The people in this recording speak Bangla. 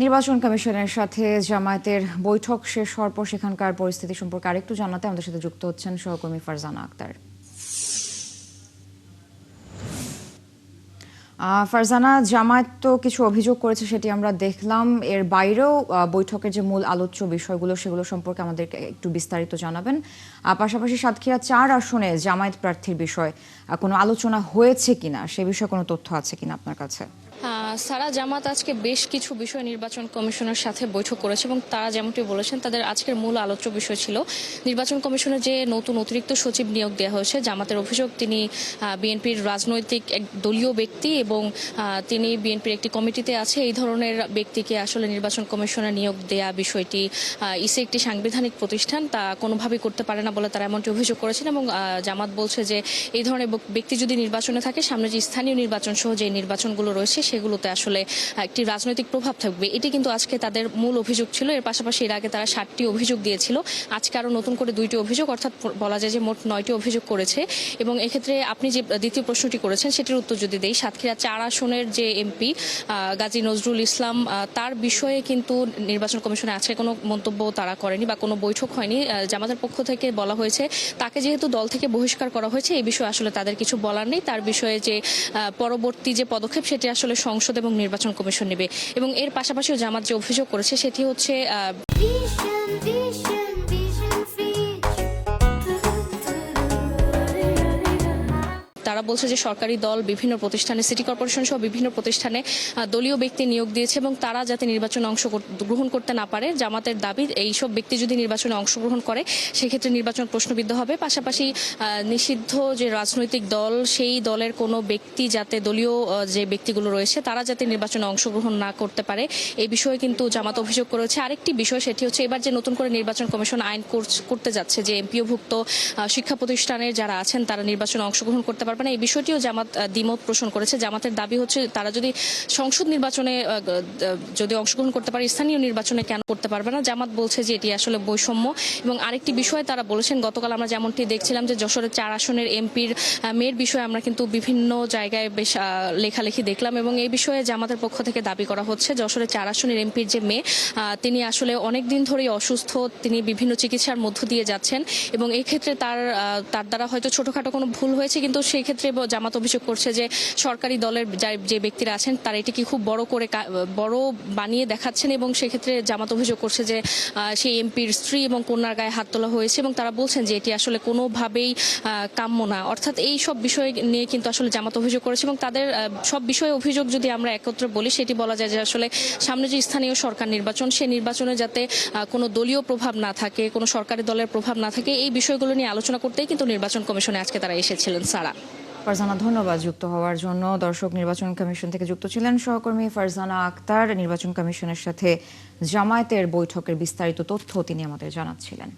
নির্বাচন কমিশনের সাথে জামায়াতের বৈঠক শেষ হওয়ার পর সেখানকার পরিস্থিতি সম্পর্কে আরেকটু জানাতে আমাদের সাথে যুক্ত হচ্ছেন সহকর্মী ফারজানা আক্তার। ফারজানা, জামায়াত তো কিছু অভিযোগ করেছে, সেটি আমরা দেখলাম। এর বাইরেও বৈঠকের যে মূল আলোচ্য বিষয়গুলো সেগুলো সম্পর্কে আমাদেরকে একটু বিস্তারিত জানাবেন। পাশাপাশি সাতক্ষীরা 4 আসনে জামায়াত প্রার্থীর বিষয় কোনো আলোচনা হয়েছে কিনা, সে বিষয়ে কোনো তথ্য আছে কিনা আপনার কাছে? সারা জামাত আজকে বেশ কিছু বিষয় নির্বাচন কমিশনের সাথে বৈঠক করেছে এবং তারা যেমনটি বলেছেন তাদের আজকের মূল আলোচ্য বিষয় ছিল নির্বাচন কমিশনের যে নতুন অতিরিক্ত সচিব নিয়োগ দেওয়া হয়েছে। জামাতের অভিযোগ তিনি বিএনপির রাজনৈতিক এক দলীয় ব্যক্তি এবং তিনি বিএনপির একটি কমিটিতে আছে। এই ধরনের ব্যক্তিকে আসলে নির্বাচন কমিশনে নিয়োগ দেয়া বিষয়টি ইসি একটি সাংবিধানিক প্রতিষ্ঠান, তা কোনোভাবেই করতে পারে না বলে তারা এমনটি অভিযোগ করেছেন এবং জামাত বলছে যে এই ধরনের ব্যক্তি যদি নির্বাচনে থাকে, সামনে যে স্থানীয় নির্বাচন সহ যে নির্বাচনগুলো রয়েছে সেগুলোতে আসলে একটি রাজনৈতিক প্রভাব থাকবে। এটি কিন্তু আজকে তাদের মূল অভিযোগ ছিল। এর পাশাপাশি এর আগে তারা 7টি অভিযোগ দিয়েছিল, আজকে আরো নতুন করে 2টি অভিযোগ, অর্থাৎ বলা যায় যে মোট 9টি অভিযোগ করেছে। এবং এক্ষেত্রে আপনি যে দ্বিতীয় প্রশ্নটি করেছেন সেটির উত্তর যদি দেই, সাতক্ষীরা 4 আসনের যে এমপি গাজী নজরুল ইসলাম, তার বিষয়ে কিন্তু নির্বাচন কমিশনে আজকে কোনো মন্তব্য তারা করেনি বা কোনো বৈঠক হয়নি। জামাতের পক্ষ থেকে বলা হয়েছে তাকে যেহেতু দল থেকে বহিষ্কার করা হয়েছে, এই বিষয়ে আসলে তাদের কিছু বলার নেই। তার বিষয়ে যে পরবর্তী যে পদক্ষেপ সেটি আসলে সংসদ এবং নির্বাচন কমিশন নেবে। এবং এর পাশাপাশিও জামাত যে অভিযোগ করেছে সেটি হচ্ছে তারা বলছে যে সরকারি দল বিভিন্ন প্রতিষ্ঠানে, সিটি কর্পোরেশন সহ বিভিন্ন প্রতিষ্ঠানে দলীয় ব্যক্তি নিয়োগ দিয়েছে এবং তারা যাতে নির্বাচনে অংশগ্রহণ করতে না পারে। জামাতের দাবি এইসব ব্যক্তি যদি নির্বাচনে অংশগ্রহণ করে সেক্ষেত্রে নির্বাচন প্রশ্নবিদ্ধ হবে। পাশাপাশি নিষিদ্ধ যে রাজনৈতিক দল, সেই দলের কোনো ব্যক্তি যাতে, দলীয় যে ব্যক্তিগুলো রয়েছে তারা যাতে নির্বাচনে অংশগ্রহণ না করতে পারে, এই বিষয়ে কিন্তু জামাত অভিযোগ করেছে। আরেকটি বিষয় সেটি হচ্ছে এবার যে নতুন করে নির্বাচন কমিশন আইন করতে যাচ্ছে যে এমপিওভুক্ত শিক্ষা প্রতিষ্ঠানের যারা আছেন তারা নির্বাচনে অংশগ্রহণ করতে পারবে না, এই বিষয়টিও জামাত দ্বিমত পোষণ করেছে। জামাতের দাবি হচ্ছে তারা যদি সংসদ নির্বাচনে যদি অংশগ্রহণ করতে পারে, স্থানীয় নির্বাচনে কেন করতে পারবে না? জামাত বলছে যে এটি আসলে বৈষম্য। এবং আরেকটি বিষয় তারা বলেছেন, গতকাল আমরা যেমনটি দেখছিলাম যে যশোরের 4 আসনের এমপির মেয়ের বিষয়ে আমরা কিন্তু বিভিন্ন জায়গায় বেশ লেখালেখি দেখলাম এবং এই বিষয়ে জামাতের পক্ষ থেকে দাবি করা হচ্ছে যশোরের 4 আসনের এমপির যে মেয়ে, তিনি আসলে অনেক দিন ধরেই অসুস্থ, তিনি বিভিন্ন চিকিৎসার মধ্য দিয়ে যাচ্ছেন এবং এই ক্ষেত্রে তার দ্বারা হয়তো ছোটখাটো কোনো ভুল হয়েছে, কিন্তু সেই ক্ষেত্রে জামাত অভিযোগ করছে যে সরকারি দলের যে ব্যক্তিরা আছেন তারা এটিকে খুব বড় বানিয়ে দেখাচ্ছেন এবং সেক্ষেত্রে জামাত অভিযোগ করছে যে সেই এমপির স্ত্রী এবং কন্যার গায়ে হাত তোলা হয়েছে এবং তারা বলছেন যে এটি আসলে কোনোভাবেই কাম্য না। অর্থাৎ এই সব বিষয় নিয়ে কিন্তু আসলে জামাত অভিযোগ করেছে এবং তাদের সব বিষয়ে অভিযোগ যদি আমরা একত্রে বলি, সেটি বলা যায় যে আসলে সামনে যে স্থানীয় সরকার নির্বাচন, সেই নির্বাচনে যাতে কোনো দলীয় প্রভাব না থাকে, কোনো সরকারি দলের প্রভাব না থাকে, এই বিষয়গুলো নিয়ে আলোচনা করতেই কিন্তু নির্বাচন কমিশনে আজকে তারা এসেছিলেন। সারা, ফারজানা, ধন্যবাদ যুক্ত হওয়ার জন্য। দর্শক, নির্বাচন কমিশন থেকে যুক্ত ছিলেন সহকর্মী ফারজানা আক্তার। নির্বাচন কমিশনের সাথে জামায়াতের বৈঠকের বিস্তারিত তথ্য তিনি আমাদের জানাচ্ছিলেন।